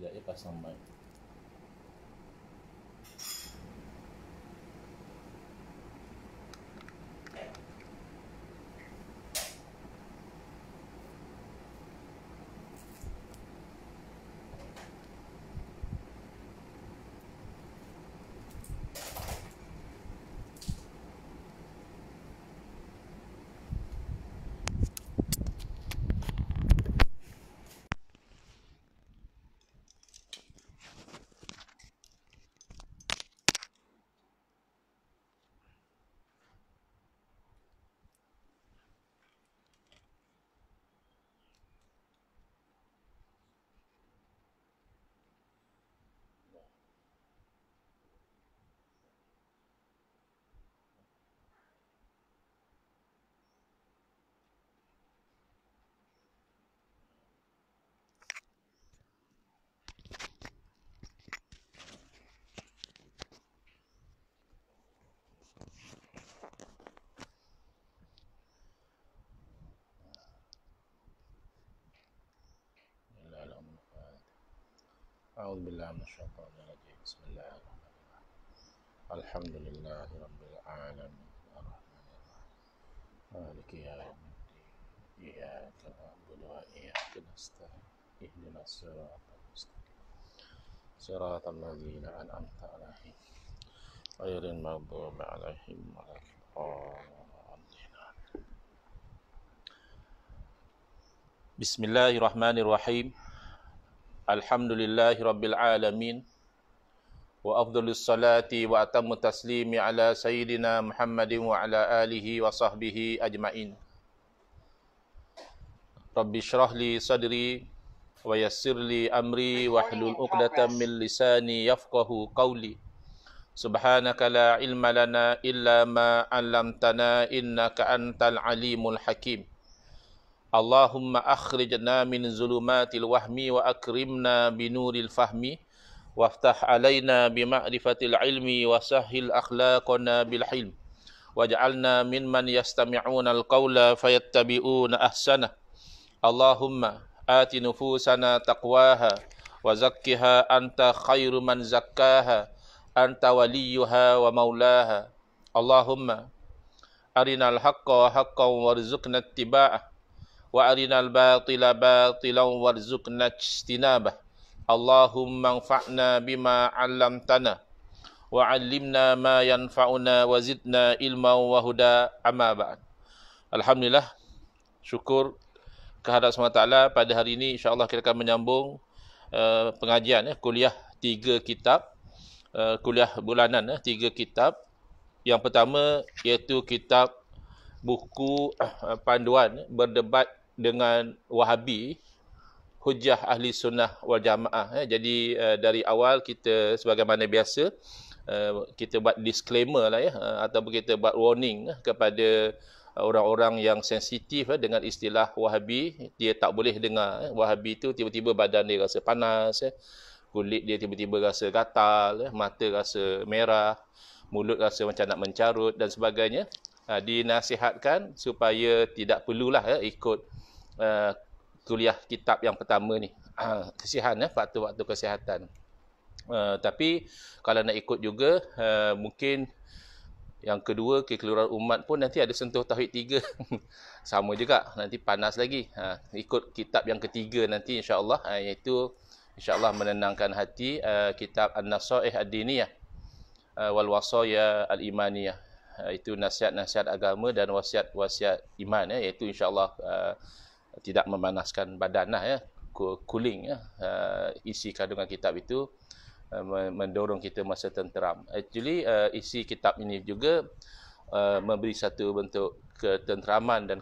Sekejap ya, pasang mic. A'udzubillahi minasyaitonir rajim. Bismillahirrahmanirrahim. Alhamdulillahi rabbil alamin. Arrahmanirrahim. Maliki yaumiddin. Iyyaka na'budu wa iyyaka nasta'in. Ihdinas siratal mustaqim. Siratal ladzina an'amta 'alaihim ghairil maghdubi 'alaihim waladdallin. Bismillahirrahmanirrahim. Alhamdulillahi rabbil alamin. Wa afdhalus salati wa atammu taslimi ala sayyidina Muhammadin wa ala alihi wa sahbihi ajma'in. Rabbi shrah li sadri wa yassir li amri wa hlul 'uqdatam min lisani yafqahu qawli. Subhanaka la ilma lana illa ma 'allamtana innaka antal alimul hakim. Allahumma akhrijna min zulumatil wahmi wa akrimna binuril fahmi waftah alaina bima'rifatil ilmi wa sahhil akhlaqana bil hilm waj'alna mimman yastami'una al-qawla fayattabi'una ahsana. Allahumma ati nufusana taqwaha wa zakkiha anta khairu man zakkaha anta waliyuha wa maulaha. Allahumma arinal haqqa haqqan warzuqna ittiba'ah wa arinal batila batilan warzuqna ijtinabah. Allahumma anfa'na bima 'allamtana wa 'allimna ma yanfa'una wa zidna ilman wa huda, amma ba'd. Alhamdulillah, syukur kehadrat SWT. Pada hari ini insya-Allah kita akan menyambung pengajian kuliah 3 kitab, kuliah bulanan 3 kitab. Yang pertama iaitu kitab buku panduan berdebat dengan Wahabi, Hujjah Ahli Sunnah wal Jamaah. Jadi dari awal kita sebagaimana biasa kita buat disclaimer lah ya, ataupun kita buat warning kepada orang-orang yang sensitif dengan istilah Wahabi. Dia tak boleh dengar Wahabi itu tiba-tiba badan dia rasa panas, kulit dia tiba-tiba rasa gatal, mata rasa merah, mulut rasa macam nak mencarut dan sebagainya. Dinasihatkan supaya tidak perlulah ikut kuliah kitab yang pertama ni. Kesihan faktor-faktor kesihatan. Tapi kalau nak ikut juga mungkin yang kedua, kekeluaran umat pun nanti ada sentuh tauhid 3. Sama juga, nanti panas lagi. Ikut kitab yang ketiga nanti insya-Allah, iaitu insya-Allah menenangkan hati, kitab An-Nasaih Ad-Diniyah wal Wasaya Al-Imaniyah. Itu nasihat-nasihat agama dan wasiat-wasiat iman, iaitu insya-Allah tidak memanaskan badan lah, cooling. Isi kandungan kitab itu mendorong kita masa tenteram. Actually isi kitab ini juga memberi satu bentuk ketenteraman dan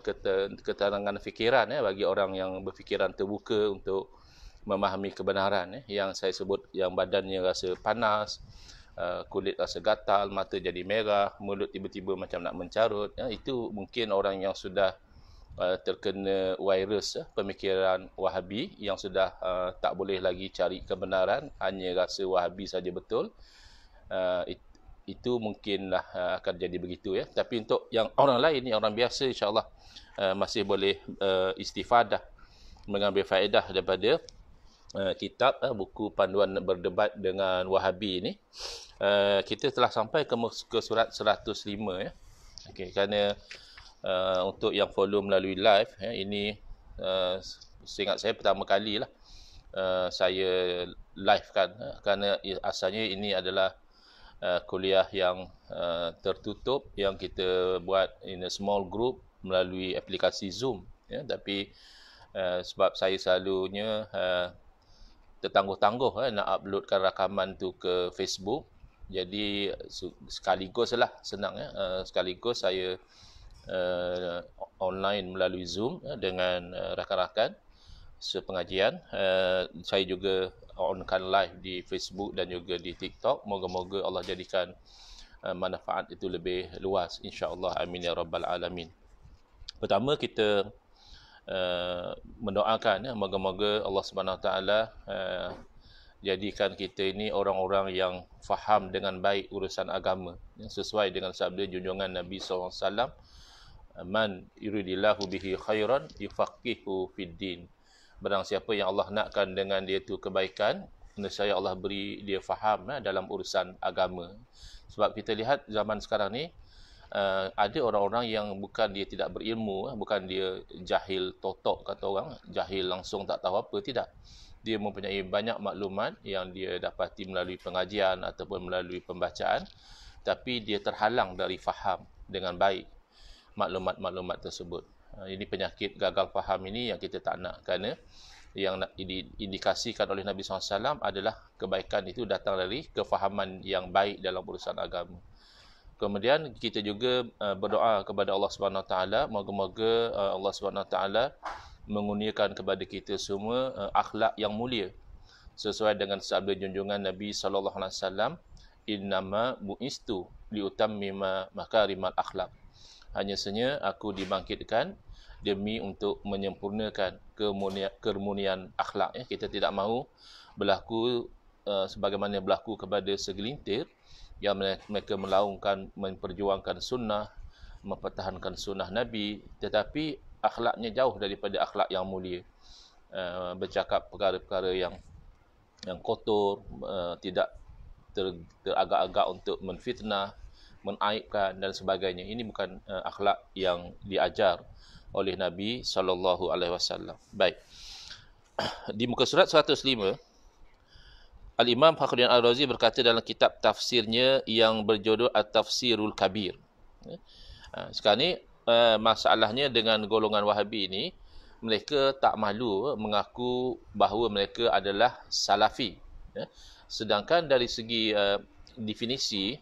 ketenangan fikiran bagi orang yang berfikiran terbuka untuk memahami kebenaran. Yang saya sebut, yang badannya rasa panas, kulit rasa gatal, mata jadi merah, mulut tiba-tiba macam nak mencarut, itu mungkin orang yang sudah terkena virus pemikiran Wahabi, yang sudah tak boleh lagi cari kebenaran, hanya rasa Wahabi saja betul. Itu mungkinlah akan jadi begitu ya. Tapi untuk yang orang lain, yang orang biasa, insya-Allah masih boleh istifadah, mengambil faedah daripada kitab buku panduan berdebat dengan Wahabi ni, kita telah sampai ke surat 105 ya. Okey, kerana untuk yang follow melalui live ini seingat saya pertama kali lah saya live kan, kerana asalnya ini adalah kuliah yang tertutup yang kita buat in a small group melalui aplikasi Zoom ya. Tapi sebab saya selalunya tertangguh-tangguh nak uploadkan rakaman tu ke Facebook, jadi sekaligus lah senang ya, sekaligus saya online melalui Zoom dengan rakan-rakan sepengajian. Saya juga onkan live di Facebook dan juga di TikTok. Moga-moga Allah jadikan manfaat itu lebih luas, insya-Allah, amin ya rabbal alamin. Pertama kita mendoakan ya, moga-moga Allah Subhanahu Wa Taala jadikan kita ini orang-orang yang faham dengan baik urusan agama ya, sesuai dengan sabda junjungan Nabi SAW, man yuridillahu bihi khairan yufaqihu fid din. Barang siapa yang Allah nakkan dengan dia tu kebaikan, nescaya Allah beri dia faham dalam urusan agama. Sebab kita lihat zaman sekarang ni ada orang-orang yang bukan dia tidak berilmu, bukan dia jahil totok kata orang, jahil langsung tak tahu apa, tidak. Dia mempunyai banyak maklumat yang dia dapati melalui pengajian ataupun melalui pembacaan, tapi dia terhalang dari faham dengan baik maklumat-maklumat tersebut. Ini penyakit gagal faham ini yang kita tak nak, kerana yang nak diindikasikan oleh Nabi SAW adalah kebaikan itu datang dari kefahaman yang baik dalam urusan agama. Kemudian kita juga berdoa kepada Allah Subhanahu Taala, moga-moga Allah Subhanahu Taala mengurniakan kepada kita semua akhlak yang mulia sesuai dengan sabda junjungan Nabi sallallahu alaihi wasallam, innama bu'istu liutammima makarimal akhlak. Hanya saja aku dibangkitkan demi untuk menyempurnakan kemurnian akhlak ya. Kita tidak mahu berlaku sebagaimana berlaku kepada segelintir yang mereka melaungkan, memperjuangkan sunnah, mempertahankan sunnah Nabi, tetapi akhlaknya jauh daripada akhlak yang mulia. Bercakap perkara-perkara yang kotor, tidak teragak-agak untuk menfitnah, menaibkan dan sebagainya. Ini bukan akhlak yang diajar oleh Nabi SAW. Baik. Di muka surat 105, Al-Imam Fakhruddin Ar-Razi berkata dalam kitab tafsirnya yang berjudul At-Tafsirul Kabir. Sekarang ni masalahnya dengan golongan Wahabi ini, mereka tak malu mengaku bahawa mereka adalah Salafi. Sedangkan dari segi definisi,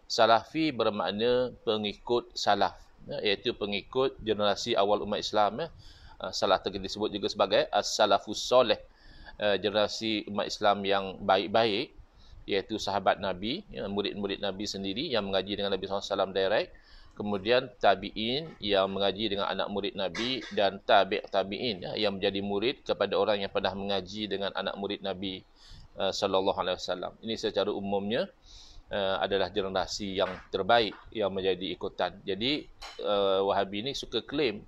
Salafi bermakna pengikut salaf, iaitu pengikut generasi awal umat Islam. Salaf disebut juga sebagai as-salafus soleh, generasi umat Islam yang baik-baik, iaitu sahabat Nabi, murid-murid Nabi sendiri yang mengaji dengan Nabi SAW direct, kemudian tabi'in yang mengaji dengan anak murid Nabi, dan tabi'in yang menjadi murid kepada orang yang pernah mengaji dengan anak murid Nabi SAW. Ini secara umumnya adalah generasi yang terbaik yang menjadi ikutan. Jadi Wahabi ini suka claim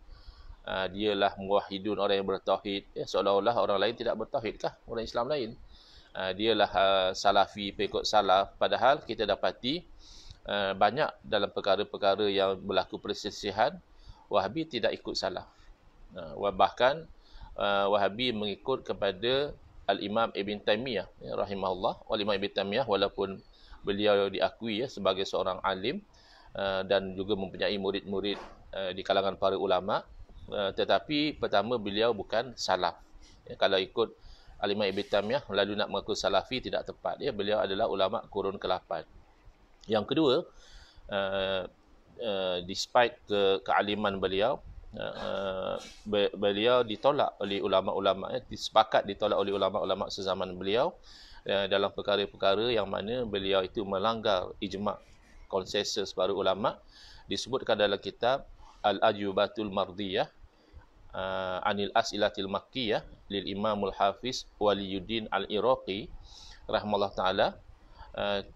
dialah muwahhidun, orang yang bertauhid, seolah-olah orang lain tidak bertauhid kah, orang Islam lain. Dialah Salafi, pengikut salaf, padahal kita dapati banyak dalam perkara-perkara yang berlaku perselisihan, Wahabi tidak ikut salaf. Bahkan Wahabi mengikut kepada Al-Imam Ibn Taymiyah rahimahullah. Al-Imam Ibn Taymiyah walaupun beliau diakui sebagai seorang alim dan juga mempunyai murid-murid di kalangan para ulama, tetapi pertama beliau bukan salaf. Kalau ikut Al-Imam Ibn Taymiyah lalu nak mengaku salafi tidak tepat. Beliau adalah ulama kurun ke-8. Yang kedua, despite kealiman beliau, beliau ditolak oleh ulama-ulama, disepakat ditolak oleh ulama-ulama sezaman beliau dalam perkara-perkara yang mana beliau itu melanggar ijma', konsensus para ulama. Disebutkan dalam kitab Al-Ajubatul Mardiyah Anil As'ilatil Makkiyah lil Imamul Hafiz Waliyuddin Al-Iraqi rahimahullah ta'ala,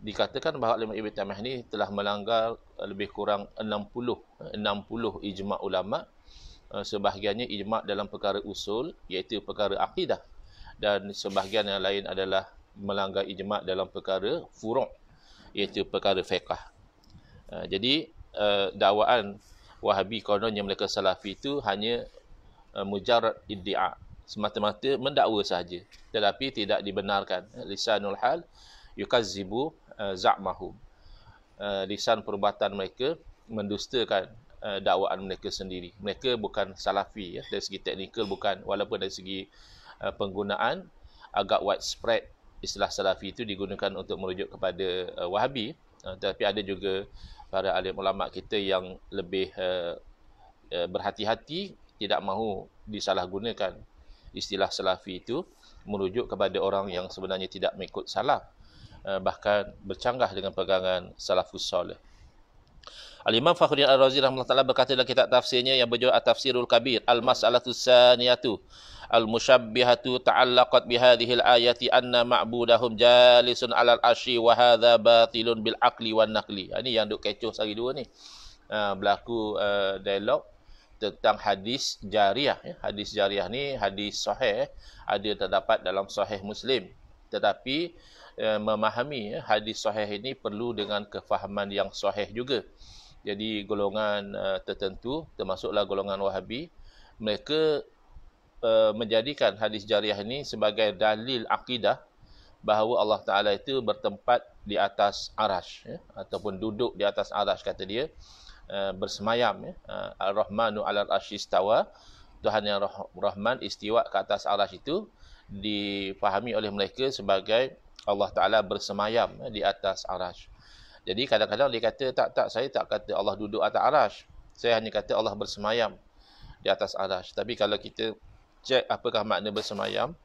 dikatakan bahawa Imam Ibn Taymiyah ini telah melanggar lebih kurang 60 ijma' ulama. Sebahagiannya ijma' dalam perkara usul, iaitu perkara akidah, dan sebahagian yang lain adalah melanggar ijma' dalam perkara furu', iaitu perkara fiqh. Jadi dakwaan Wahabi kononnya mereka Salafi itu hanya mujarrad iddia', semata-mata mendakwa sahaja, tetapi tidak dibenarkan. Lisanul hal yukazzibu za'mahum. Lisan perbuatan mereka mendustakan dakwaan mereka sendiri. Mereka bukan Salafi, dari segi teknikal bukan, walaupun dari segi penggunaan agak widespread istilah Salafi itu digunakan untuk merujuk kepada Wahabi, tetapi ada juga para alim ulama kita yang lebih berhati-hati, tidak mahu disalahgunakan istilah Salafi itu merujuk kepada orang yang sebenarnya tidak mengikut salaf, bahkan bercanggah dengan pegangan salafus soleh. Al-Imam Fakhruddin Ar-Razi rahimahullah ta'ala berkata dalam kitab tafsirnya yang berjudul At-Tafsirul Kabir, Al-Mas'alatu Saniyatu Al-Musyabbihatu ta'allaqat bihadhil ayati anna ma'budahum jalisun 'alal arsy wa hadha batilun bil aqli wan naqli. Ini yang duk kecoh sehari dua ni. Berlaku dialog tentang hadis jariah. Hadis jariah ni hadis sahih, ada terdapat dalam sahih Muslim. Tetapi memahami hadis sahih ini perlu dengan kefahaman yang sahih juga. Jadi golongan tertentu, termasuklah golongan Wahabi, mereka menjadikan hadis jariah ini sebagai dalil akidah bahawa Allah Ta'ala itu bertempat di atas arash, ataupun duduk di atas arash, kata dia, bersemayam. Ar-Rahmanu 'alal arsy istawa, Tuhan yang Rahman istiwa ke atas arash itu difahami oleh mereka sebagai Allah Ta'ala bersemayam di atas arash. Jadi kadang-kadang dia kata, tak, saya tak kata Allah duduk atas arash. Saya hanya kata Allah bersemayam di atas arash. Tapi kalau kita cek apakah makna bersemayam,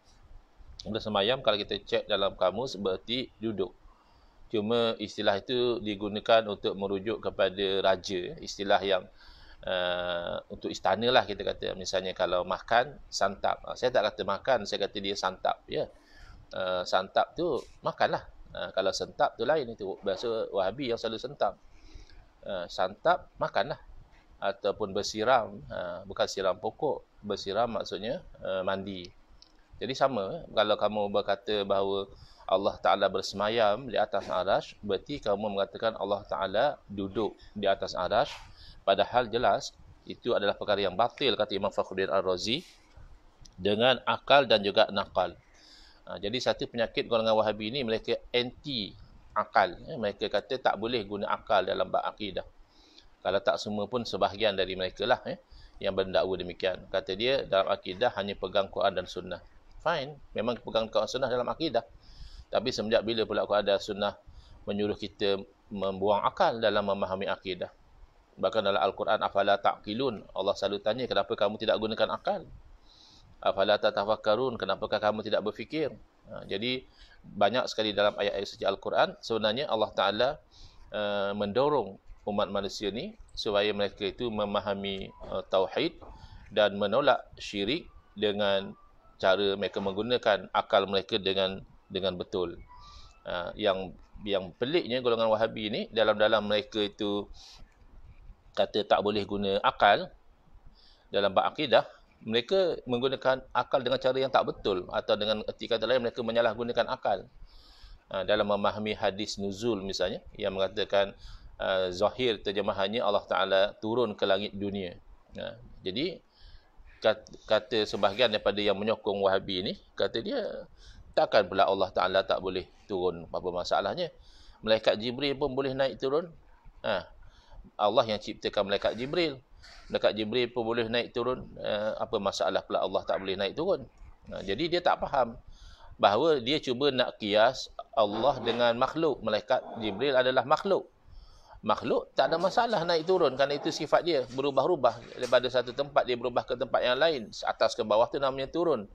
bersemayam kalau kita cek dalam kamus berarti duduk. Cuma istilah itu digunakan untuk merujuk kepada raja. Istilah yang untuk istana lah kita kata. Misalnya kalau makan, santap. Saya tak kata makan, saya kata dia santap. Ya. Santap tu makanlah. Kalau sentap tu lain, itu bahasa Wahabi yang selalu sentap. Santap makanlah, ataupun bersiram, bukan siram pokok, bersiram maksudnya mandi. Jadi sama, kalau kamu berkata bahawa Allah Ta'ala bersemayam di atas arash, berarti kamu mengatakan Allah Ta'ala duduk di atas arash, padahal jelas itu adalah perkara yang batil, kata Imam Fakhruddin Ar-Razi, dengan akal dan juga nakal. Jadi satu penyakit golongan Wahabi ini, mereka anti akal. Mereka kata tak boleh guna akal dalam bab akidah. Kalau tak semua pun sebahagian dari mereka lah yang berdakwa demikian. Kata dia dalam akidah hanya pegang Quran dan Sunnah. Fine, memang pegang Quran dan Sunnah dalam akidah. Tapi semenjak bila pula Quran dan Sunnah menyuruh kita membuang akal dalam memahami akidah? Bahkan dalam Al-Quran, afala ta'qilun, Allah selalu tanya, kenapa kamu tidak gunakan akal? Afala tatafakkarun, kenapakah kamu tidak berfikir? Jadi banyak sekali dalam ayat-ayat suci Al-Quran sebenarnya Allah Ta'ala mendorong umat manusia ni supaya mereka itu memahami tauhid dan menolak syirik dengan cara mereka menggunakan akal mereka dengan betul. Yang peliknya golongan Wahabi ni, dalam mereka itu kata tak boleh guna akal dalam bab akidah, mereka menggunakan akal dengan cara yang tak betul, atau dengan erti kata lain mereka menyalahgunakan akal dalam memahami hadis nuzul misalnya, yang mengatakan zahir terjemahannya Allah Ta'ala turun ke langit dunia. Jadi kata sebahagian daripada yang menyokong Wahabi ini, kata dia takkan pula Allah Ta'ala tak boleh turun, apa masalahnya? Malaikat Jibril pun boleh naik turun. Allah yang ciptakan malaikat Jibril. Malaikat Jibril pun boleh naik turun. Apa masalah pula Allah tak boleh naik turun? Jadi dia tak faham bahawa dia cuba nak kias Allah dengan makhluk. Malaikat Jibril adalah makhluk. Makhluk tak ada masalah naik turun, kerana itu sifat dia, berubah-ubah. Daripada satu tempat dia berubah ke tempat yang lain. Atas ke bawah tu namanya turun,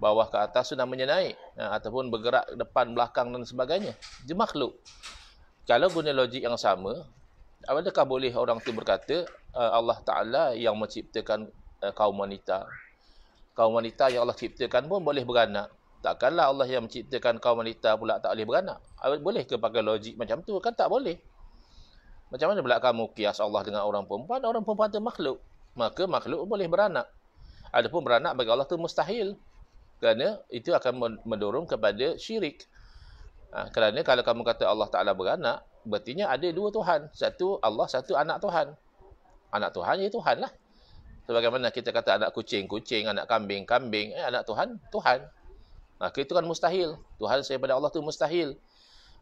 bawah ke atas tu namanya naik, ataupun bergerak depan, belakang dan sebagainya. Dia makhluk. Kalau guna logik yang sama, adakah boleh orang tu berkata Allah Ta'ala yang menciptakan kaum wanita? Kaum wanita yang Allah ciptakan pun boleh beranak. Takkanlah Allah yang menciptakan kaum wanita pula tak boleh beranak? Boleh ke pakai logik macam tu? Kan tak boleh. Macam mana pula kamu kias Allah dengan orang perempuan? Orang perempuan itu makhluk. Maka makhluk boleh beranak. Adapun beranak bagi Allah itu mustahil. Kerana itu akan mendorong kepada syirik. Kerana kalau kamu kata Allah Ta'ala beranak, berartinya ada dua Tuhan. Satu Allah, satu anak Tuhan. Anak Tuhan, ya Tuhan lah. Sebagaimana kita kata anak kucing, kucing, anak kambing, kambing. Anak Tuhan, Tuhan. Maka itu kan mustahil. Tuhan daripada Allah tu mustahil.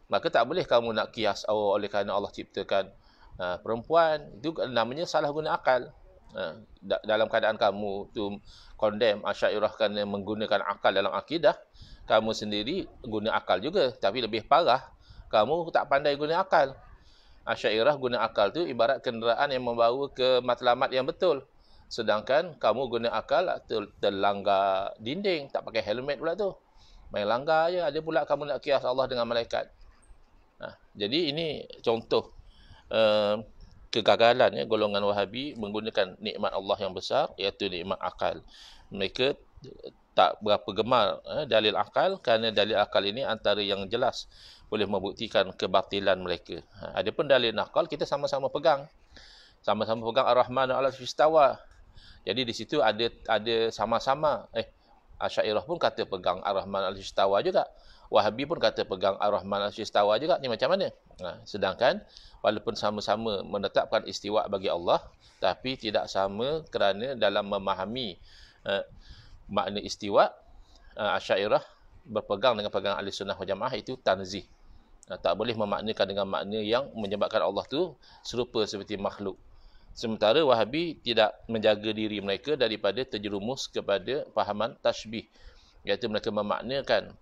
Maka tak boleh kamu nak kias oleh kerana Allah ciptakan perempuan. Itu namanya salah guna akal. Dalam keadaan kamu tu condemn Asy'ariyah kerana menggunakan akal dalam akidah, kamu sendiri guna akal juga. Tapi lebih parah, kamu tak pandai guna akal. Asy'ariyah guna akal tu ibarat kenderaan yang membawa ke matlamat yang betul. Sedangkan kamu guna akal terlanggar dinding, tak pakai helmet pula tu. Main langgar je. Ada pula kamu nak kias Allah dengan malaikat. Jadi ini contoh kegagalan golongan Wahabi menggunakan nikmat Allah yang besar, iaitu nikmat akal. Mereka tak berapa gemar dalil akal, kerana dalil akal ini antara yang jelas boleh membuktikan kebatilan mereka. Adapun dalil nakal kita sama-sama pegang. Sama-sama pegang Ar-Rahman 'alal 'arsy istawa. Jadi di situ ada sama-sama. Asy'ariyah pun kata pegang Ar-Rahman 'alal 'arsy istawa juga. Wahabi pun kata pegang Ar-Rahman 'alal 'arsy istawa juga. Ni macam mana? Sedangkan walaupun sama-sama menetapkan istiwa bagi Allah, tapi tidak sama kerana dalam memahami makna istiwa, Asy'ariyah berpegang dengan pegangan Ahlussunnah wal Jamaah itu tanzih. Tak boleh memaknakan dengan makna yang menyebabkan Allah tu serupa seperti makhluk. Sementara Wahabi tidak menjaga diri mereka daripada terjerumus kepada fahaman tashbih, iaitu mereka memaknakan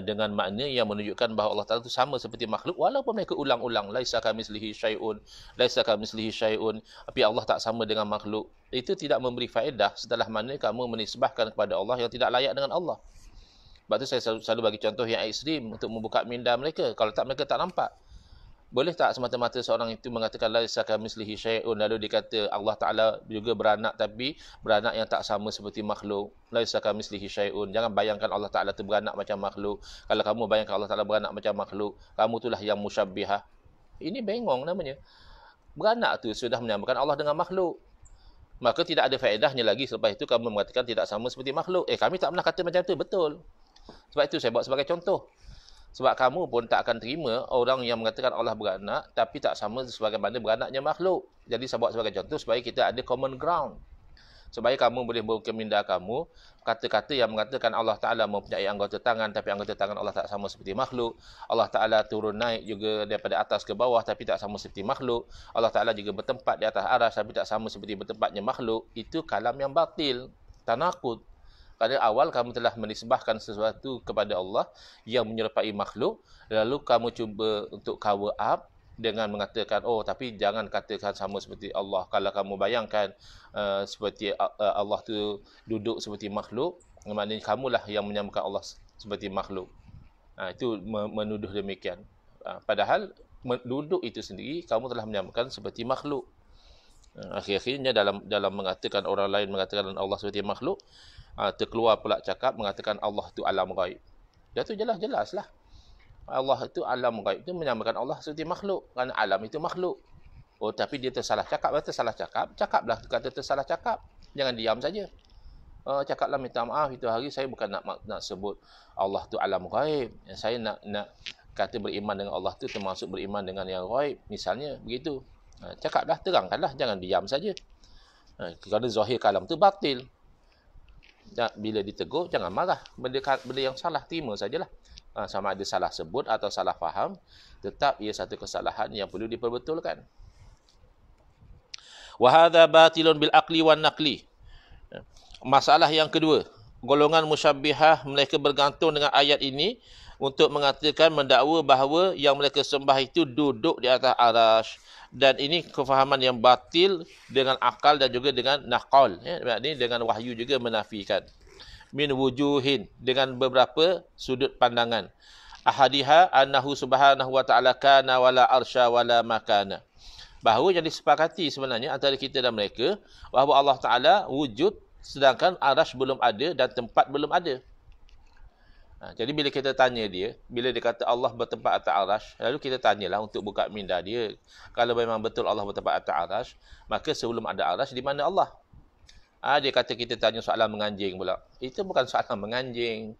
dengan makna yang menunjukkan bahawa Allah Ta'ala itu sama seperti makhluk, walaupun mereka ulang-ulang laisa kamitslihi syai'un, laisa kamitslihi syai'un, tapi Allah tak sama dengan makhluk. Itu tidak memberi faedah setelah mana kamu menisbahkan kepada Allah yang tidak layak dengan Allah. Sebab tu saya selalu bagi contoh yang ekstrim untuk membuka minda mereka. Kalau tak, mereka tak nampak. Boleh tak semata-mata seorang itu mengatakan laisa kamitslihi syai'un, lalu dikata Allah Ta'ala juga beranak, tapi beranak yang tak sama seperti makhluk. Laisa kamitslihi syai'un. Jangan bayangkan Allah Ta'ala itu beranak macam makhluk. Kalau kamu bayangkan Allah Ta'ala beranak macam makhluk, kamu itulah yang musyabbihah. Ini bengong namanya. Beranak tu sudah menyamakan Allah dengan makhluk. Maka tidak ada faedahnya lagi selepas itu kamu mengatakan tidak sama seperti makhluk. Kami tak pernah kata macam tu. Betul. Sebab itu saya buat sebagai contoh. Sebab kamu pun tak akan terima orang yang mengatakan Allah beranak tapi tak sama sebagaimana beranaknya makhluk. Jadi saya buat sebagai contoh supaya kita ada common ground. Supaya kamu boleh membuka minda kamu, kata-kata yang mengatakan Allah Ta'ala mempunyai anggota tangan tapi anggota tangan Allah tak sama seperti makhluk. Allah Ta'ala turun naik juga daripada atas ke bawah tapi tak sama seperti makhluk. Allah Ta'ala juga bertempat di atas arsy tapi tak sama seperti bertempatnya makhluk. Itu kalam yang batil, tanaqud. Pada awal kamu telah menisbahkan sesuatu kepada Allah yang menyerupai makhluk, lalu kamu cuba untuk cover up dengan mengatakan, tapi jangan katakan sama seperti Allah. Kalau kamu bayangkan seperti Allah tu duduk seperti makhluk, maknanya kamulah yang menyamakan Allah seperti makhluk. Itu menuduh demikian. Padahal duduk itu sendiri kamu telah menyamakan seperti makhluk. Akhir-akhirnya dalam mengatakan orang lain mengatakan Allah seperti makhluk, terkeluar pula cakap mengatakan Allah itu alam ghaib. Dia tu jelas-jelas lah. Allah itu alam ghaib itu menyamakan Allah seperti makhluk. Kerana alam itu makhluk. Tapi dia tersalah cakap. Tersalah cakap, cakaplah kata tersalah cakap. Jangan diam saja. Cakaplah minta maaf, itu hari saya bukan nak sebut Allah itu alam ghaib. Saya nak kata beriman dengan Allah itu termasuk beriman dengan yang ghaib. Misalnya begitu. Cakaplah, terangkanlah. Jangan diam saja. Kerana zahir kalam itu batil. Bila ditegur, jangan marah. Benda yang salah, terima sajalah. Sama ada salah sebut atau salah faham, tetap ia satu kesalahan yang perlu diperbetulkan. Wa hadza batilun bil aqli wan naqli. Masalah yang kedua, golongan musyabbihah mereka bergantung dengan ayat ini untuk mengatakan, mendakwa bahawa yang mereka sembah itu duduk di atas arasy. Dan ini kefahaman yang batil dengan akal dan juga dengan naqal. Maknanya dengan wahyu juga menafikan. Min wujuhin, dengan beberapa sudut pandangan. Ahadiha annahu subhanahu wa ta'ala kana wala arsya wala makana. Bahawa yang disepakati sebenarnya antara kita dan mereka, bahawa Allah Ta'ala wujud sedangkan arasy belum ada dan tempat belum ada. Jadi bila kita tanya dia, bila dia kata Allah bertempat atas arasy, lalu kita tanyalah untuk buka minda dia. Kalau memang betul Allah bertempat atas arasy, maka sebelum ada arasy, di mana Allah? Dia kata kita tanya soalan menganjing pula. Itu bukan soalan menganjing.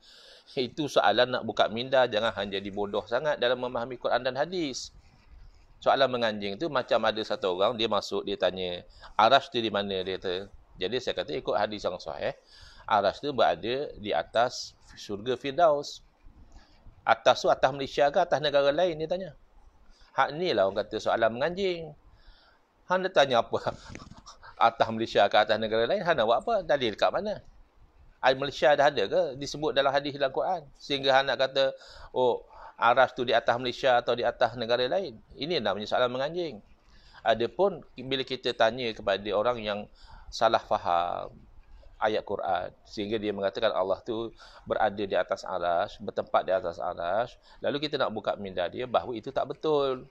Itu soalan nak buka minda. Jangan hanya jadi bodoh sangat dalam memahami Quran dan hadis. Soalan menganjing tu macam ada satu orang, dia masuk, dia tanya, Arash tu di mana, dia kata. Jadi saya kata ikut hadis yang sahih, Arash tu berada di atas syurga Firdaus. Atas tu atas Malaysia ke atas negara lain, dia tanya. Hak ni lah orang kata soalan menganjing. Han dia tanya apa? Atas Malaysia ke atas negara lain, Han nak buat apa? Dalil dekat mana? Malaysia dah ada ke disebut dalam hadis dalam Quran? Sehingga Han nak kata, oh, Arash tu di atas Malaysia atau di atas negara lain. Ini namanya soalan menganjing. Adapun bila kita tanya kepada orang yang salah faham ayat Quran, sehingga dia mengatakan Allah tu berada di atas Arash, bertempat di atas Arash, lalu kita nak buka minda dia bahawa itu tak betul.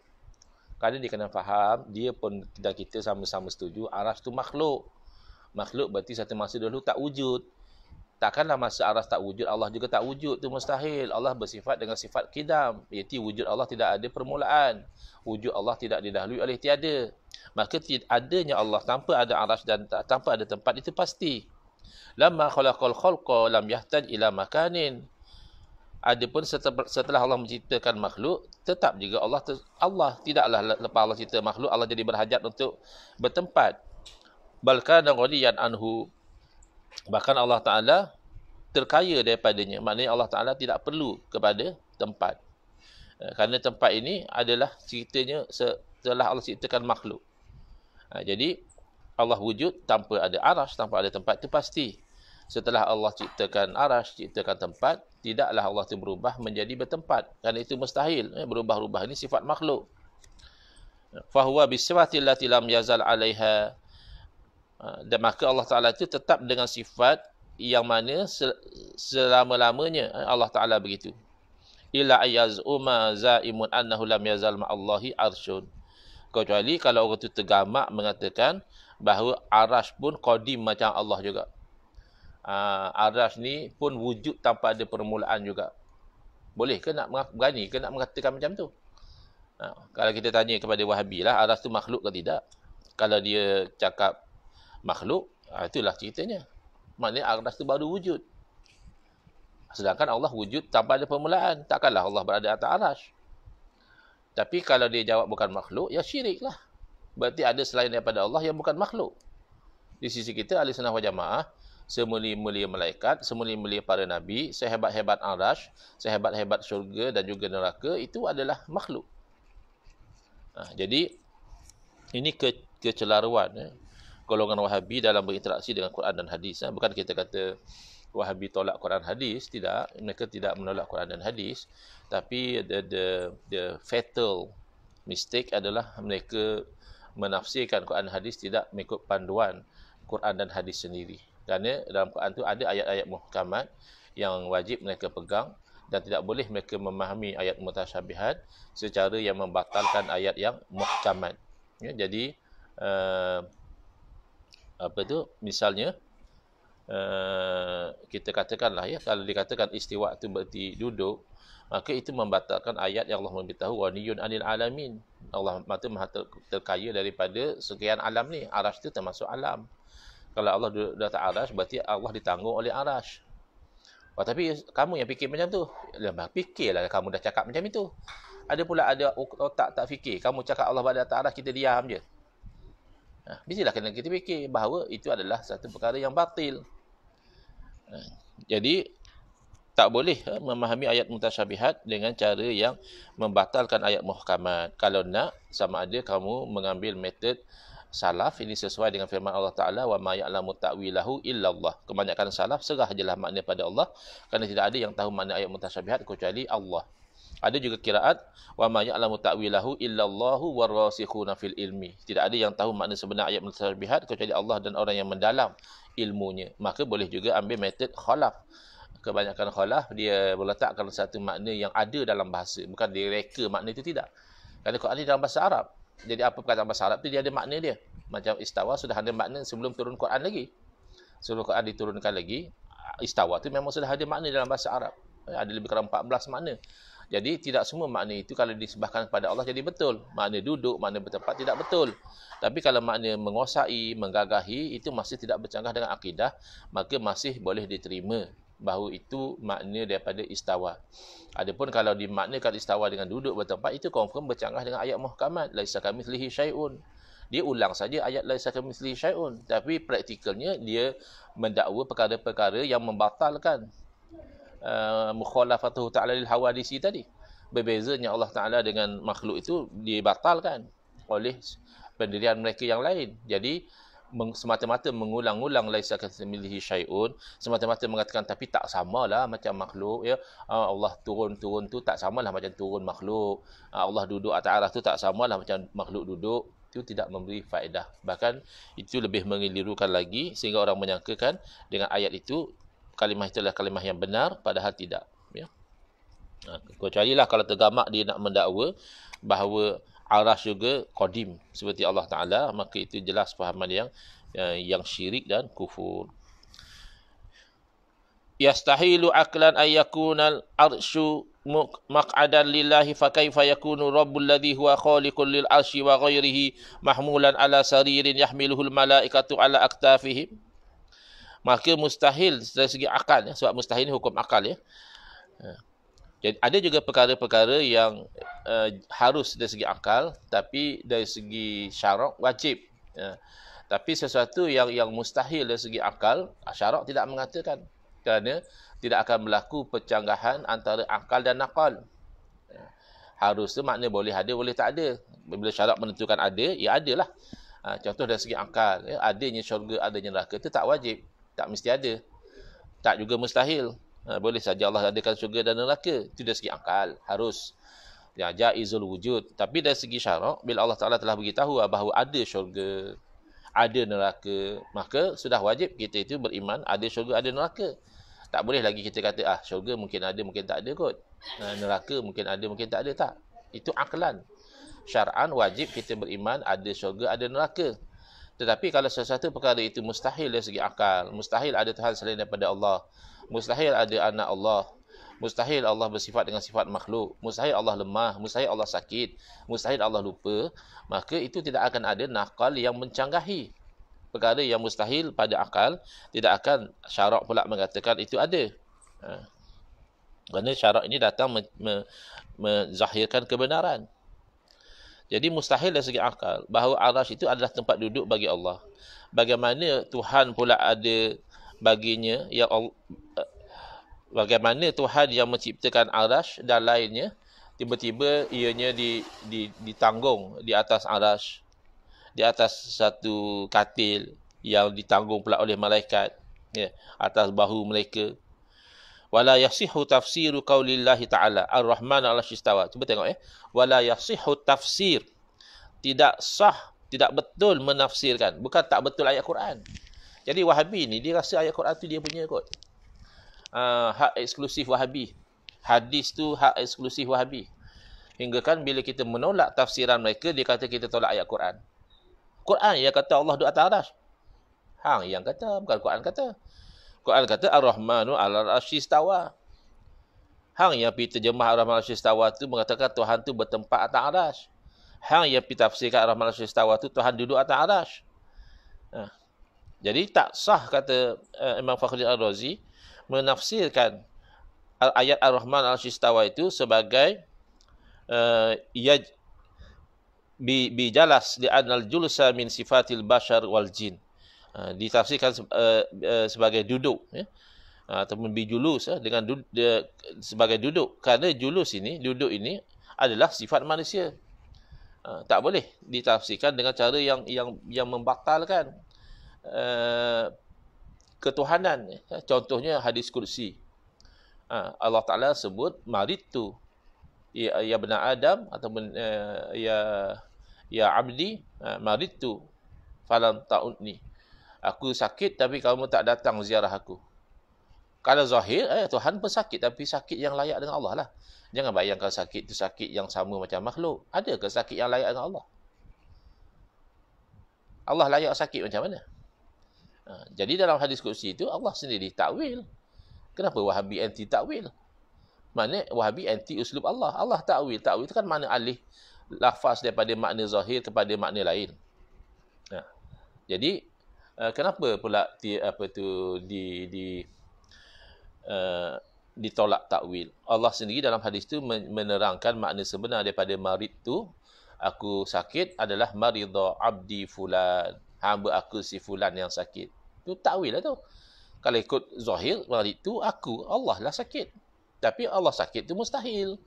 Kerana dia kena faham, dia pun dan kita sama-sama setuju, Arash tu makhluk. Makhluk berarti satu masa dulu tak wujud. Takkanlah masa Arash tak wujud, Allah juga tak wujud. Itu mustahil. Allah bersifat dengan sifat qidam. Iaitu wujud Allah tidak ada permulaan. Wujud Allah tidak didahului oleh tiada. Maka adanya Allah tanpa ada Arash dan tanpa ada tempat, itu pasti. Lamma khalaqal khalqa lam yahtaj ila makanin. Adapun setelah Allah menciptakan makhluk, tetap juga Allah tidaklah lepas Allah cipta makhluk, Allah jadi berhajat untuk bertempat. Balkan dan ghaniyan anhu. Bahkan Allah Ta'ala terkaya daripadanya. Maknanya Allah Ta'ala tidak perlu kepada tempat. Kerana tempat ini adalah ceritanya setelah Allah ciptakan makhluk. Jadi Allah wujud tanpa ada Arash, tanpa ada tempat, itu pasti. Setelah Allah ciptakan Arash, ciptakan tempat, tidaklah Allah itu berubah menjadi bertempat. Kerana itu mustahil. Berubah-ubah ini sifat makhluk. Fahuwa bisifati allati lam yazal 'alaiha. Dan maka Allah Ta'ala itu tetap dengan sifat yang mana selama-lamanya Allah Ta'ala begitu. Illa ayyaz'uma za'imun annahu lam yazal ma'allahi arsyun. Kecuali kalau orang itu tergamak mengatakan bahawa Arash pun qadim macam Allah juga. Arash ni pun wujud tanpa ada permulaan juga. Boleh ke nak berani ke nak mengatakan macam tu? Kalau kita tanya kepada Wahabi lah, Arash tu makhluk ke tidak? Kalau dia cakap makhluk, itulah ceritanya. Maknanya Arash tu baru wujud. Sedangkan Allah wujud tanpa ada permulaan. Takkanlah Allah berada atas Arash. Tapi kalau dia jawab bukan makhluk, ya syirik lah. Berarti ada selain daripada Allah yang bukan makhluk. Di sisi kita, Ahli Sunnah wal Jamaah, semulia-mulia malaikat, semulia-mulia para nabi, sehebat-hebat Arash, sehebat-hebat syurga dan juga neraka, itu adalah makhluk. Jadi, ini kecelaruan golongan Wahabi dalam berinteraksi dengan Quran dan hadis. Bukan kita kata Wahabi tolak Quran hadis, tidak. Mereka tidak menolak Quran dan hadis. Tapi the fatal mistake adalah mereka menafsirkan Quran dan hadis tidak mengikut panduan Quran dan hadis sendiri. Kerana dalam Quran itu ada ayat-ayat muhkamat yang wajib mereka pegang dan tidak boleh mereka memahami ayat mutasyabihat secara yang membatalkan ayat yang muhkamat. Jadi misalnya kita katakanlah kalau dikatakan istiwa itu berarti duduk, maka itu membatalkan ayat yang Allah memberitahu waniyun anil alamin. Allah maha terkaya daripada sekian alam ni. Arash itu termasuk alam. Kalau Allah duduk di atas Arash, berarti Allah ditanggung oleh Arash. Tapi kamu yang fikir macam tu. Fikirlah kamu dah cakap macam itu. Ada pula ada otak tak fikir. Kamu cakap Allah berada di atas Arash, kita diam je. Mestilah kena kita fikir bahawa itu adalah satu perkara yang batil. Jadi tak boleh memahami ayat mutasyabihat dengan cara yang membatalkan ayat muhkamat. Kalau nak, sama ada kamu mengambil metod salaf, ini sesuai dengan firman Allah Ta'ala, wa ma ya'lamu ta'wilahu illallah. Kebanyakan salaf serah jelah makna pada Allah, kerana tidak ada yang tahu makna ayat mutasyabihat kecuali Allah. Ada juga kiraat wa ma ya'lamu ta'wilahu illallahu warasikhuna fil ilmi. Tidak ada yang tahu makna sebenar ayat mutasyabihat kecuali Allah dan orang yang mendalam ilmunya. Maka boleh juga ambil metod khalaf. Kebanyakan khalaf dia meletakkan satu makna yang ada dalam bahasa, bukan dia reka makna itu, tidak. Kerana Quran ini dalam bahasa Arab. Jadi apa perkataan bahasa Arab tu dia ada makna dia. Macam istawa sudah ada makna sebelum turun Quran lagi. Sebelum Quran diturunkan lagi, istawa tu memang sudah ada makna dalam bahasa Arab. Ada lebih kurang 14 makna. Jadi tidak semua makna itu kalau disebahkan kepada Allah jadi betul. Makna duduk, makna bertempat tidak betul. Tapi kalau makna menguasai, menggagahi, itu masih tidak bercanggah dengan akidah, maka masih boleh diterima bahawa itu makna daripada istawa. Adapun kalau dimaknakan istawa dengan duduk bertempat, itu confirm bercanggah dengan ayat muhkamat. Laisa kamitslihi syai'un. Dia ulang saja ayat laisa kamitslihi syai'un. Tapi praktikalnya dia mendakwa perkara-perkara yang membatalkan mukhalafatuhu ta'ala lil hawadisi tadi. Berbezanya Allah Ta'ala dengan makhluk itu dibatalkan oleh pendirian mereka yang lain. Jadi semata-mata mengulang-ulang laisa kamitslihi syai'un, semata-mata mengatakan tapi tak samalah macam makhluk ya. Allah turun-turun tu tak samalah macam turun makhluk. Allah duduk atas arah tu tak samalah macam makhluk duduk. Itu tidak memberi faedah. Bahkan itu lebih mengelirukan lagi sehingga orang menyangkakan dengan ayat itu kalimah itulah kalimah yang benar, padahal tidak. Ya. Kecuali lah kalau tergamak dia nak mendakwa bahawa arash juga qadim seperti Allah Ta'ala, maka itu jelas fahaman yang syirik dan kufur. Yastahilu aqlan ay yakuna al-arsyu maq'adan lillahi fa kaifa yakunu rabbul ladhi huwa khaliqul lil arsyi wa ghairihi mahmulan ala saririn yahmiluhul malaikatu ala aktafihim. Maka mustahil dari segi akal ya, sebab mustahil ni hukum akal ya. Jadi ada juga perkara-perkara yang harus dari segi akal, tapi dari segi syarak wajib. Tapi sesuatu yang mustahil dari segi akal, syarak tidak mengatakan, kerana tidak akan berlaku percanggahan antara akal dan nakal. Harus tu makna boleh ada, boleh tak ada. Bila syarak menentukan ada, ya adalah. Contoh dari segi akal, ya, adanya syurga, adanya neraka, itu tak wajib. Tak mesti ada. Tak juga mustahil. Boleh saja Allah adakan syurga dan neraka. Itu dari segi akal. Harus. Ya, jaizul wujud. Tapi dari segi syarak, bila Allah Ta'ala telah beritahu bahawa ada syurga, ada neraka, maka sudah wajib kita itu beriman ada syurga, ada neraka. Tak boleh lagi kita kata, syurga mungkin ada, mungkin tak ada kot. Neraka mungkin ada, mungkin tak ada. Tak. Itu aklan. Syar'an wajib kita beriman ada syurga, ada neraka. Tetapi kalau sesuatu perkara itu mustahil dari segi akal, mustahil ada Tuhan selain daripada Allah, mustahil ada anak Allah, mustahil Allah bersifat dengan sifat makhluk, mustahil Allah lemah, mustahil Allah sakit, mustahil Allah lupa, maka itu tidak akan ada nakal yang mencanggahi. Perkara yang mustahil pada akal, tidak akan syarak pula mengatakan itu ada. Kerana syarak ini datang menzahirkan kebenaran. Jadi mustahil dari segi akal bahawa arash itu adalah tempat duduk bagi Allah. Bagaimana Tuhan pula ada baginya yang bagaimana Tuhan yang menciptakan arash dan lainnya tiba-tiba ianya ditanggung di atas arash, di atas satu katil yang ditanggung pula oleh malaikat, ya, atas bahu mereka. Wala yasihu tafsiru qaulillahi ta'ala ar-Rahman 'alasy istawa. Cuba tengok ya. Wala yasihu tafsir. Tidak sah, tidak betul menafsirkan. Bukan tak betul ayat Quran. Jadi Wahabi ni dia rasa ayat Quran tu dia punya kot. Hak eksklusif Wahabi. Hadis tu hak eksklusif Wahabi. Hingga kan bila kita menolak tafsiran mereka, dia kata kita tolak ayat Quran. Quran yang kata Allah duduk atas arasy. Hang yang kata, bukan Quran kata. Quran kata Ar-Rahmanu 'alal 'arsy istawa. Hang yang pergi terjemah Ar-Rahman 'alal 'arsy istawa tu mengatakan Tuhan tu bertempat atas arasy. Hang yang pergi tafsirkan Ar-Rahman 'alal 'arsy istawa tu Tuhan duduk atas arasy. Jadi tak sah kata Imam Fakhruddin Ar-Razi menafsirkan ayat Ar-Rahman 'alal 'arsy istawa itu sebagai bijalas di anal julsa min sifatil bashar wal jin. Ditafsirkan sebagai duduk, ya, ataupun bijulus dengan sebagai duduk, kerana julus ini, duduk ini adalah sifat manusia. Tak boleh ditafsirkan dengan cara yang membatalkan ketuhanan. Contohnya hadis kursi. Allah Ta'ala sebut maritu ya bani Adam ataupun ya abdi maritu falam ta'udni. Aku sakit tapi kamu tak datang ziarah aku. Kalau zahir, Tuhan pun sakit tapi sakit yang layak dengan Allah lah. Jangan bayangkan sakit itu sakit yang sama macam makhluk. Adakah sakit yang layak dengan Allah? Allah layak sakit macam mana? Jadi dalam hadis kursi itu Allah sendiri takwil. Kenapa Wahabi anti takwil? Maknanya Wahabi anti uslub Allah. Allah ta'wil. Ta'wil itu kan makna alih lafaz daripada makna zahir kepada makna lain. Jadi kenapa pula ditolak takwil? Allah sendiri dalam hadis tu menerangkan makna sebenar daripada marid tu, aku sakit adalah maridha abdi fulan, hamba aku si fulan yang sakit. Tu takwil lah tu. Kalau ikut zahir marid tu aku, Allah lah sakit. Tapi Allah sakit tu mustahil.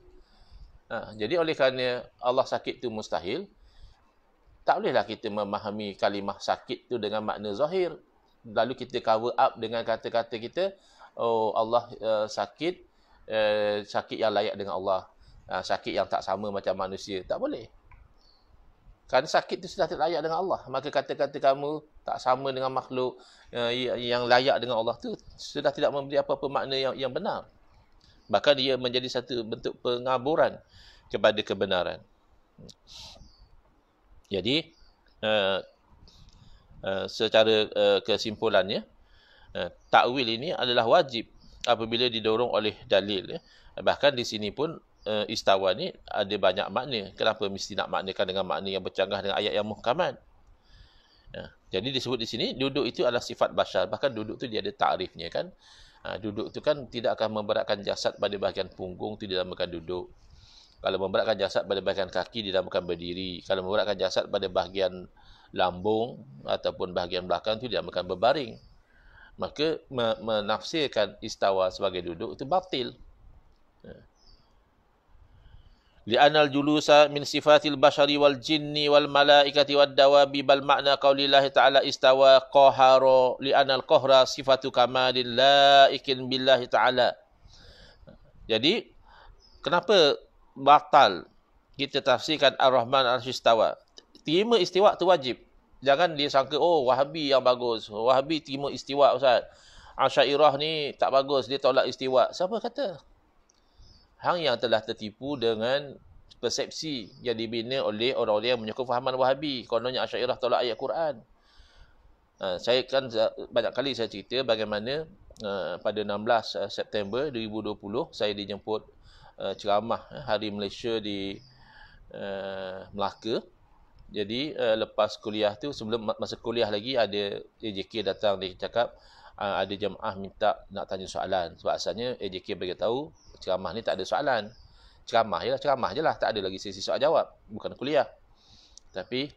Jadi oleh kerana Allah sakit tu mustahil, tak bolehlah kita memahami kalimah sakit tu dengan makna zahir. Lalu kita cover up dengan kata-kata kita, oh Allah sakit, sakit yang layak dengan Allah. Sakit yang tak sama macam manusia. Tak boleh. Kerana sakit tu sudah tidak layak dengan Allah. Maka kata-kata kamu tak sama dengan makhluk yang layak dengan Allah tu sudah tidak memberi apa-apa makna yang benar. Bahkan dia menjadi satu bentuk pengaburan kepada kebenaran. Jadi, secara kesimpulannya, takwil ini adalah wajib apabila didorong oleh dalil. Bahkan di sini pun istawa ni ada banyak makna. Kenapa mesti nak maknakan dengan makna yang bercanggah dengan ayat yang muhkamat? Jadi disebut di sini, duduk itu adalah sifat bashar. Bahkan duduk itu dia ada takrifnya kan. Duduk itu kan tidak akan memberatkan jasad pada bahagian punggung, itu dinamakan duduk. Kalau memberatkan jasad pada bahagian kaki, dinamakan berdiri. Kalau memberatkan jasad pada bahagian lambung ataupun bahagian belakang, itu dinamakan berbaring. Maka menafsirkan istawa sebagai duduk itu batil. Li'anal julusa min sifatil bashari wal jinni wal malaikati wad dawabi bal makna qaulillahi ta'ala istawa qahara li'anal qahra sifatu kamalin laikin billahi ta'ala. Jadi kenapa batal kita tafsirkan Ar-Rahman Ar-Istawa? Terima istiwa tu wajib. Jangan dia sangka, oh Wahabi yang bagus. Wahabi terima istiwa Ustaz. Asy'ariyah ni tak bagus, dia tolak istiwa. Siapa kata? Hang yang telah tertipu dengan persepsi yang dibina oleh orang-orang yang menyokong fahaman Wahabi. Kononnya Asy'ariyah tolak ayat Quran. Saya kan banyak kali saya cerita bagaimana pada 16 September 2020 saya dijemput ceramah Hari Malaysia di Melaka. Jadi lepas kuliah tu, sebelum masa kuliah lagi, ada AJK datang, dia cakap ada jemaah minta nak tanya soalan. Sebab asalnya AJK beritahu ceramah ni tak ada soalan. Ceramah je lah, tak ada lagi sesi soal jawab, bukan kuliah. Tapi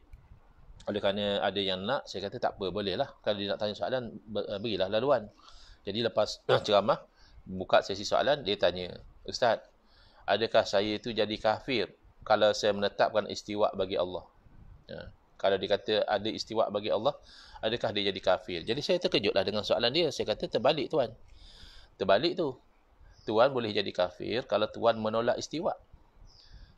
oleh kerana ada yang nak, saya kata tak apa, boleh lah. Kalau dia nak tanya soalan, berilah laluan. Jadi lepas ceramah, buka sesi soalan, dia tanya, Ustaz, adakah saya itu jadi kafir kalau saya menetapkan istiwa bagi Allah? Kalau dia kata ada istiwa bagi Allah, adakah dia jadi kafir? Jadi saya terkejutlah dengan soalan dia. Saya kata terbalik tuan. Terbalik tu. Tuan boleh jadi kafir kalau tuan menolak istiwa.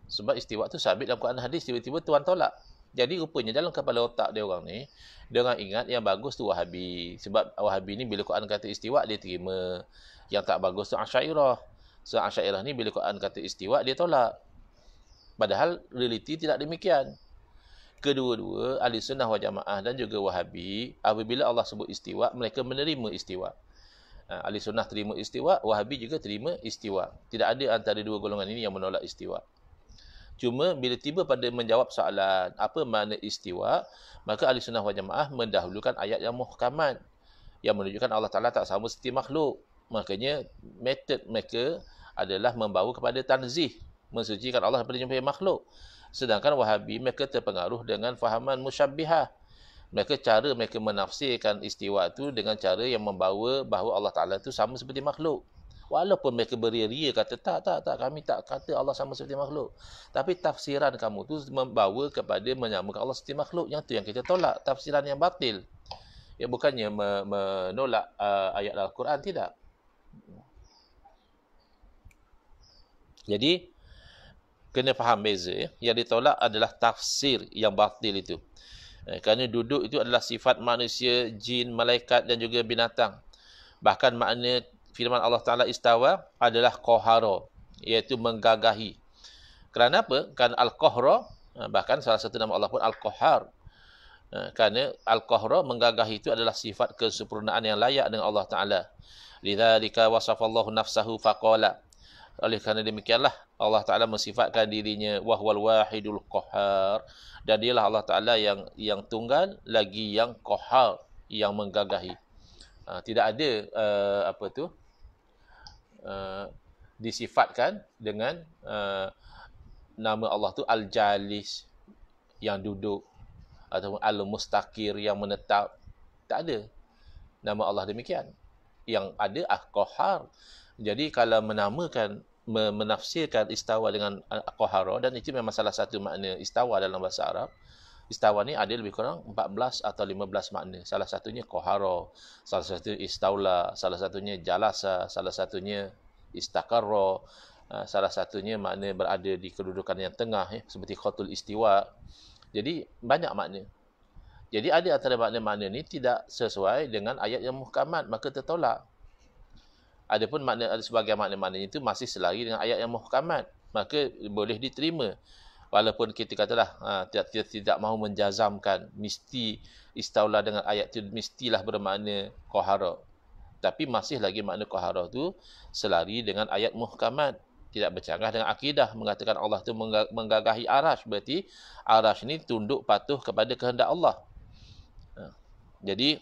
Sebab istiwa tu sabit dalam Quran hadis, tiba-tiba tuan tolak. Jadi rupanya dalam kepala otak dia orang ni, dia orang ingat yang bagus tu Wahabi. Sebab Wahabi ni bila Quran kata istiwa, dia terima. Yang tak bagus tu Asy'ariyah. So Asy'ariyah ni bila Quran kata istiwa, dia tolak. Padahal realiti tidak demikian. Kedua-dua, Ahli Sunnah wal Jamaah dan juga Wahabi, apabila Allah sebut istiwa, mereka menerima istiwa. Ahli Sunnah terima istiwa, Wahabi juga terima istiwa. Tidak ada antara dua golongan ini yang menolak istiwa. Cuma bila tiba pada menjawab soalan apa makna istiwa, maka Ahli Sunnah wal Jamaah mendahulukan ayat yang muhkamat yang menunjukkan Allah Ta'ala tak sama seperti makhluk. Makanya metod mereka adalah membawa kepada tanzih, mensucikan Allah daripada jumpai makhluk. Sedangkan Wahabi mereka terpengaruh dengan fahaman musyabbihah. Cara mereka menafsirkan istiwa itu dengan cara yang membawa bahawa Allah Ta'ala itu sama seperti makhluk. Walaupun mereka beria-ria kata, tak, kami tak kata Allah sama seperti makhluk. Tapi tafsiran kamu tu membawa kepada menyamakan Allah seperti makhluk. Yang tu yang kita tolak, tafsiran yang batil. Ya, bukannya menolak ayat Al-Quran, tidak. Jadi, kena faham beza. Yang ditolak adalah tafsir yang batil itu. Kerana duduk itu adalah sifat manusia, jin, malaikat dan juga binatang. Bahkan makna firman Allah Ta'ala istawa adalah qahara, iaitu menggagahi. Kerana apa? Kerana al-qahra, bahkan salah satu nama Allah pun al-qahhar. Kerana al-qahra, menggagahi itu adalah sifat kesempurnaan yang layak dengan Allah Ta'ala. Lidzalika wasafallahu nafsahu faqala. Oleh kerana demikianlah Allah Ta'ala mensifatkan dirinya wahwal wahidul qahar, dan dialah Allah Ta'ala yang tunggal lagi yang qahar, yang menggagahi. Tidak ada disifatkan dengan nama Allah tu Al-Jalis, yang duduk, ataupun Al-Mustaqir, yang menetap. Tak ada nama Allah demikian. Yang ada Qahar. Jadi kalau menafsirkan istawa dengan qahara, dan itu memang salah satu makna istawa dalam bahasa Arab. Istawa ni ada lebih kurang 14 atau 15 makna. Salah satunya qahara, salah satunya istaula, salah satunya jalasa, salah satunya istaqarra, salah satunya makna berada di kedudukan yang tengah, seperti khatul istiwa. Jadi banyak makna. Jadi ada antara makna-makna ni tidak sesuai dengan ayat yang muhkamat, maka tertolak. Adapun ada sebagian makna-makna itu masih selari dengan ayat yang muhkamat, maka boleh diterima. Walaupun kita katalah kita tidak mahu menjazamkan mesti istaula dengan ayat itu mestilah bermakna qahara, tapi masih lagi makna qahara tu selari dengan ayat muhkamat, tidak bercanggah dengan akidah mengatakan Allah tu menggagahi arasy, berarti arasy ni tunduk patuh kepada kehendak Allah. Jadi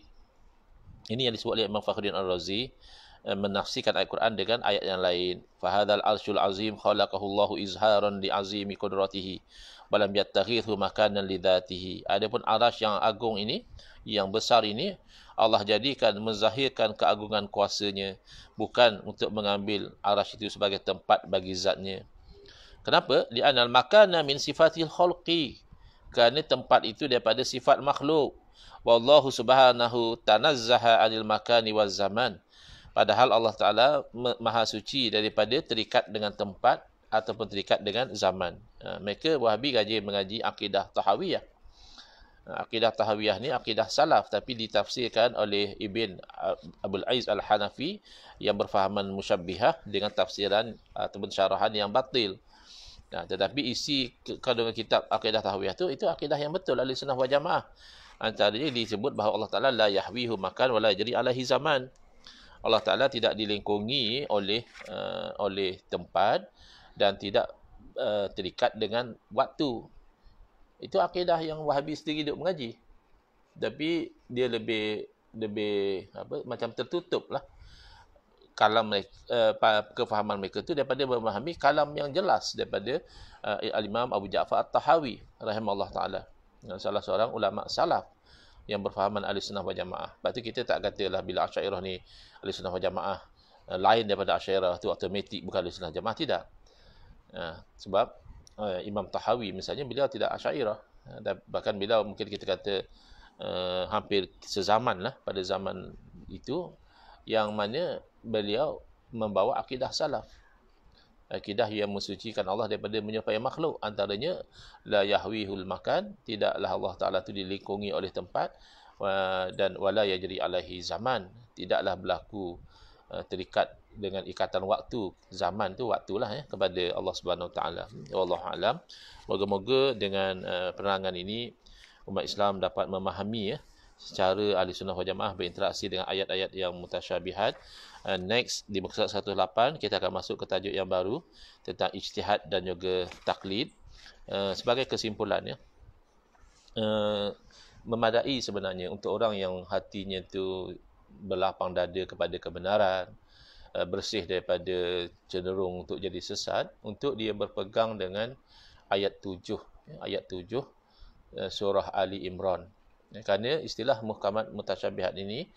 ini yang disebut oleh Imam Fakhruddin Ar-Razi, menafsirkan ayat Quran dengan ayat yang lain. Fahadzal arsyul azim khalaqahu Allahu izharan li azimi qudratihi wa lam yattakhidhu makanan li dzatihi. Adapun arasy yang agung ini, yang besar ini, Allah jadikan menzahirkan keagungan kuasanya, bukan untuk mengambil arasy itu sebagai tempat bagi zatnya. Kenapa? Li'anal makana min sifatil khalqi. Kerana tempat itu daripada sifat makhluk. Wallahu subhanahu tanazzaha 'anil makani waz zaman. Padahal Allah Ta'ala maha suci daripada terikat dengan tempat ataupun terikat dengan zaman. Mereka Wahabi mengaji akidah Tahawiyah. Akidah Tahawiyah ni akidah salaf, tapi ditafsirkan oleh Ibn Abdul Aziz Al-Hanafi yang berfahaman musyabbihah dengan tafsiran ataupun syarahan yang batil. Tetapi isi kandungan kitab akidah Tahawiyah itu akidah yang betul ahli sunnah wal jamaah. Antaranya disebut bahawa Allah Ta'ala la yahwihu makan wa la yajri alaihi zaman. Allah Ta'ala tidak dilingkungi oleh tempat dan tidak terikat dengan waktu. Itu akidah yang Wahabi sendiri duk mengaji. Tapi dia lebih macam tertutup lah kalam mereka, kefahaman mereka tu daripada memahami kalam yang jelas daripada Al-Imam Abu Ja'far At-Tahawi rahimahullah ta'ala, salah seorang ulama salaf yang berfahaman ahli sunnah wal jamaah. Sebab tu kita tak katalah bila Asy'ariyah ni ahli sunnah wal jamaah lain daripada Asy'ariyah tu automatik bukan ahli sunnah jamaah, tidak. Sebab Imam Tahawi misalnya beliau tidak Asy'ariyah, bahkan beliau mungkin kita kata hampir sezaman lah pada zaman itu, yang mana beliau membawa akidah salaf, akidah yang mensucikan Allah daripada menyerupai makhluk. Antaranya la yahwihul makan, tidaklah Allah Ta'ala itu dilingkungi oleh tempat, dan wala yajri alaihi zaman, tidaklah berlaku terikat dengan ikatan waktu. Zaman tu waktulah kepada Allah Subhanahu Ta'ala. Wallahu a'lam. Moga-moga dengan penerangan ini umat Islam dapat memahami secara ahli sunnah wal jamaah berinteraksi dengan ayat-ayat yang mutasyabihat. Next di muka 108 kita akan masuk ke tajuk yang baru tentang ijtihad dan juga taklid. Sebagai kesimpulan memadai sebenarnya untuk orang yang hatinya tu berlapang dada kepada kebenaran, bersih daripada cenderung untuk jadi sesat, untuk dia berpegang dengan ayat 7 surah Ali Imran. Kerana istilah muhkamat mutasyabihat ini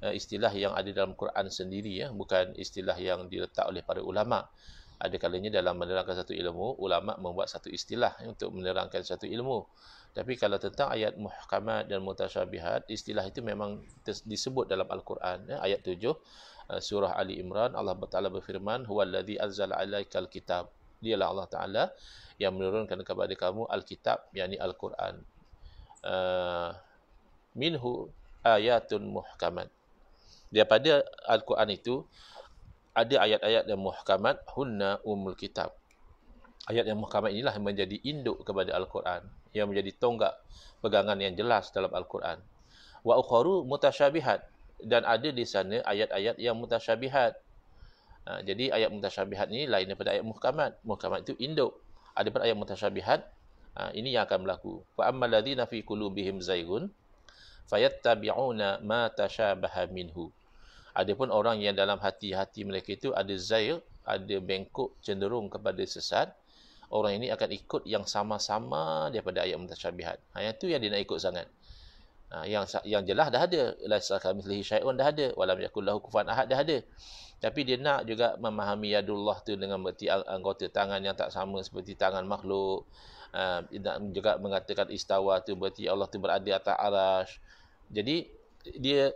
istilah yang ada dalam Quran sendiri, bukan istilah yang diletak oleh para ulama. Ada kalanya dalam menerangkan satu ilmu, ulama membuat satu istilah untuk menerangkan satu ilmu. Tapi kalau tentang ayat muhkamat dan mutasyabihat, istilah itu memang disebut dalam Al-Quran. Ayat 7 surah Ali Imran, Allah Ta'ala berfirman, huwallazi anzala 'alaikal kitab. Dialah Allah Ta'ala yang menurunkan kepada kamu Al-Kitab, yakni Al-Quran. Minhu ayatun muhkamat. Daripada Al-Quran itu ada ayat-ayat yang muhkamat, hunna umul kitab. Ayat yang muhkamat inilah yang menjadi induk kepada Al-Quran, yang menjadi tonggak pegangan yang jelas dalam Al-Quran. Wa ukharu mutasyabihat, dan ada di sana ayat-ayat yang mutasyabihat. Jadi ayat mutasyabihat ni lain daripada ayat muhkamat. Muhkamat itu induk. Adapun ayat mutasyabihat, ini yang akan berlaku. Fa ammal ladzina fi qulubihim zaygun fayattabi'una ma tashabaha minhu. Adapun orang yang dalam hati-hati mereka itu ada zayg, ada bengkok, cenderung kepada sesat, orang ini akan ikut yang sama-sama daripada ayat mutasyabihat. Yang tu yang dia nak ikut sangat. Yang jelas dah ada, laisa kamitslihi syai'un dah ada, walam yakul lahu kufuwan ahad dah ada. Tapi dia nak juga memahami yadullah tu dengan berarti anggota tangan yang tak sama seperti tangan makhluk. Nak juga mengatakan istawa tu berarti Allah tu berada atas arasy. Jadi dia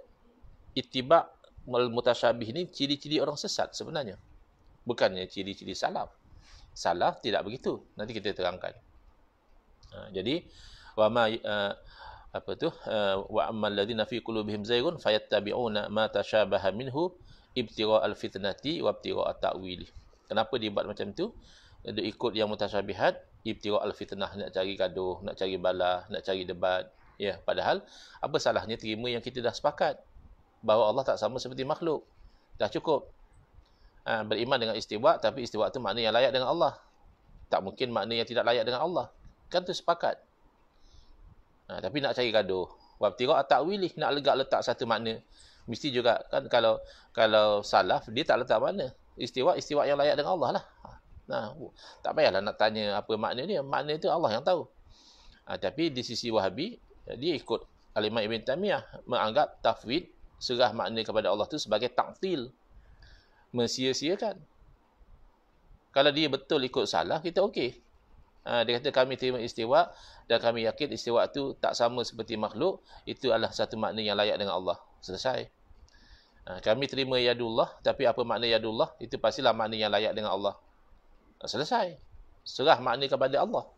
ittiba' mutasyabih ni ciri-ciri orang sesat sebenarnya. Bukannya ciri-ciri salaf. Salaf tidak begitu. Nanti kita terangkan. Jadi wa ammal ladzina fi qulubihim zaygun fayattabi'una ma tashabaha minhu ibtigha al-fitnati wa ibtigha at-ta'wili. Kenapa dia buat macam tu? Dia ikut yang mutasyabihat, ibtigha al-fitnah, nak cari gaduh, nak cari balah, nak cari debat. Ya, padahal apa salahnya terima yang kita dah sepakat bahawa Allah tak sama seperti makhluk. Dah cukup. Beriman dengan istiwa, tapi istiwa tu makna yang layak dengan Allah. Tak mungkin makna yang tidak layak dengan Allah. Kan tu sepakat. Tapi nak cari gaduh. Wa ibtigha at-ta'wili, nak letak satu makna. Mesti juga kan kalau salaf dia tak letak makna. Istiwa yang layak dengan Allah lah. Tak payahlah nak tanya apa makna dia. Makna itu Allah yang tahu. Tapi di sisi Wahabi, dia ikut Al-Imam Ibn Taymiyah menganggap tafwid, serah makna kepada Allah tu sebagai taktil, mensia-siakan. Kalau dia betul ikut salah, kita okey. Dia kata kami terima istiwa dan kami yakin istiwa itu tak sama seperti makhluk, itu adalah satu makna yang layak dengan Allah. Selesai. Kami terima yadullah, tapi apa makna yadullah? Itu pastilah makna yang layak dengan Allah. Selesai. Serah makna kepada Allah.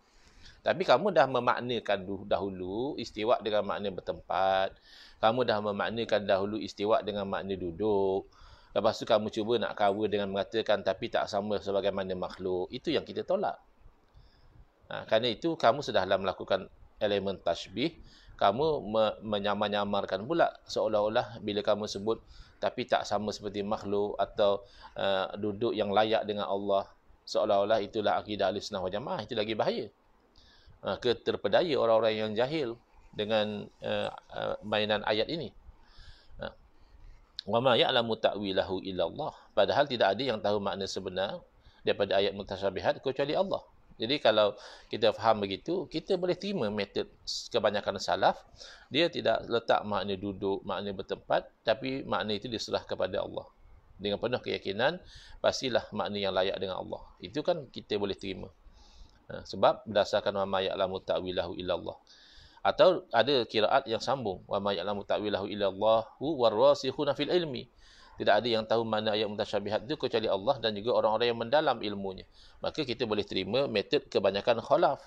Tapi kamu dah memaknakan dahulu istiwa dengan makna bertempat. Kamu dah memaknakan dahulu istiwa dengan makna duduk. Lepas tu kamu cuba nak cover dengan mengatakan tapi tak sama sebagaimana makhluk. Itu yang kita tolak. Kerana itu kamu sudahlah melakukan elemen tashbih. Kamu menyamar-nyamarkan pula seolah-olah bila kamu sebut tapi tak sama seperti makhluk atau duduk yang layak dengan Allah, seolah-olah itulah akidah Ahlussunnah wal Jamaah. Itu lagi bahaya. Terpedaya orang-orang yang jahil dengan mainan ayat ini. Wa ma ya'lamu ta'wilahu illa Allah. Padahal tidak ada yang tahu makna sebenar daripada ayat mutasyabihat kecuali Allah. Jadi kalau kita faham begitu, kita boleh terima metod kebanyakan salaf. Dia tidak letak makna duduk, makna bertempat, tapi makna itu diserah kepada Allah. Dengan penuh keyakinan, pastilah makna yang layak dengan Allah. Itu kan kita boleh terima. Sebab berdasarkan wa ma ya'lamu ta'wilahu illa Allah. Atau ada kiraat yang sambung, wa ma ya'lamu ta'wilahu illa Allahu warrasikhuna fil ilmi. Tidak ada yang tahu mana ayat mutasyabihat itu kecuali Allah dan juga orang-orang yang mendalam ilmunya. Maka kita boleh terima metod kebanyakan khalaf,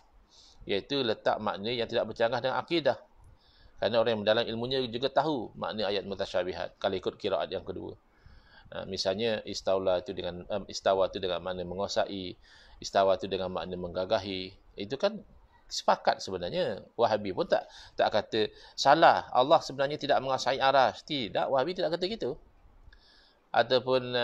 iaitu letak makna yang tidak bercanggah dengan akidah. Kerana orang yang mendalam ilmunya juga tahu makna ayat mutasyabihat kalau ikut kiraat yang kedua. Misalnya istawa itu dengan makna menguasai, istawa itu dengan makna menggagahi. Itu kan sepakat sebenarnya. Wahabi pun tak kata salah. Allah sebenarnya tidak menguasai arasy. Tidak, Wahabi tidak kata gitu. Ataupun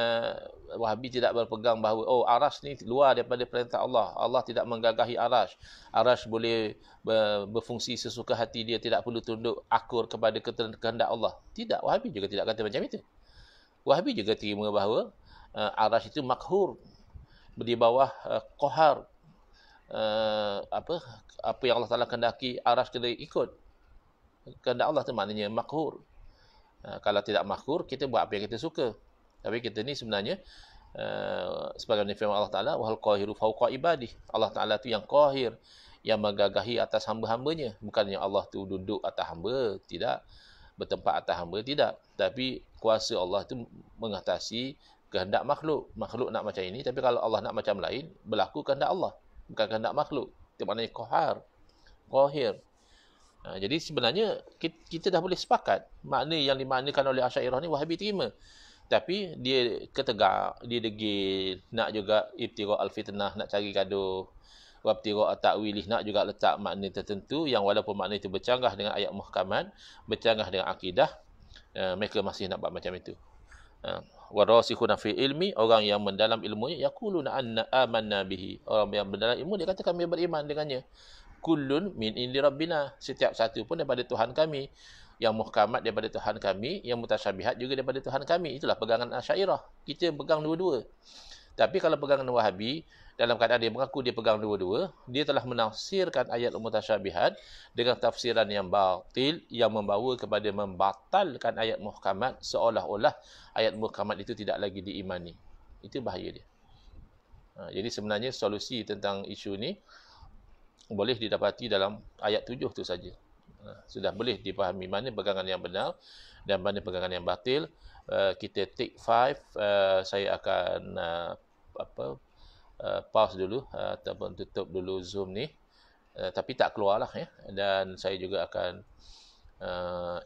Wahabi tidak berpegang bahawa arasy ni luar daripada perintah Allah. Allah tidak menggagahi arasy. Arasy boleh berfungsi sesuka hati dia, tidak perlu tunduk akur kepada kehendak Allah. Tidak, Wahabi juga tidak kata macam itu. Wahabi juga terima bahawa arasy itu makhur, di bawah qahar. Apa yang Allah Taala kehendaki, arasy kena ikut. Kehendak Allah tu maknanya makhur. Kalau tidak makhur, kita buat apa yang kita suka. Tapi kita ni sebenarnya sebagaimana firman Allah Taala, wahal qahiru fawqa ibadih. Allah Taala tu yang qahir, yang menggagahi atas hamba-hambanya. Bukannya Allah tu duduk atas hamba, tidak. Bertempat atas hamba, tidak. Tapi kuasa Allah tu mengatasi kehendak makhluk. Makhluk nak macam ini, tapi kalau Allah nak macam lain, berlaku kehendak Allah, bukan kehendak makhluk. Itu maknanya qahir. Jadi sebenarnya kita dah boleh sepakat makna yang dimaknakan oleh Asy'ariyah ni Wahabi terima. Tapi dia ketegak, dia degil, nak juga ibtigha al-fitnah, nak cari gaduh. Wa ibtigha at-ta'wilih, nak juga letak makna tertentu yang walaupun makna itu bercanggah dengan ayat muhkamat, bercanggah dengan akidah, mereka masih nak buat macam itu. Warasikhuna fi ilmi, orang yang mendalam ilmunya, yaquluna anna amanna bihi, orang yang mendalam ilmu dia kata kami beriman dengannya. Kullun min indi rabbina, setiap satu pun daripada Tuhan kami. Yang muhkamat daripada Tuhan kami, yang mutasyabihat juga daripada Tuhan kami. Itulah pegangan Asy'ariyah. Kita pegang dua-dua. Tapi kalau pegangan Wahabi, dalam keadaan dia mengaku dia pegang dua-dua, dia telah menafsirkan ayat mutasyabihat dengan tafsiran yang batil, yang membawa kepada membatalkan ayat muhkamat, seolah-olah ayat muhkamat itu tidak lagi diimani. Itu bahaya dia. Jadi sebenarnya solusi tentang isu ni boleh didapati dalam ayat 7 tu saja. Sudah boleh dipahami mana pegangan yang benar dan mana pegangan yang batil. Kita take 5, saya akan pause dulu ataupun tutup dulu Zoom ni, tapi tak keluarlah ya. Dan saya juga akan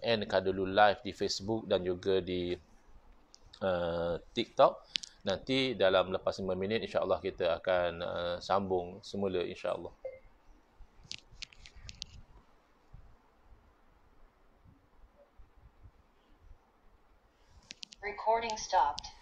endkan dulu live di Facebook dan juga di TikTok. Nanti dalam lepas 5 minit insya-Allah kita akan sambung semula insya-Allah. Recording stopped.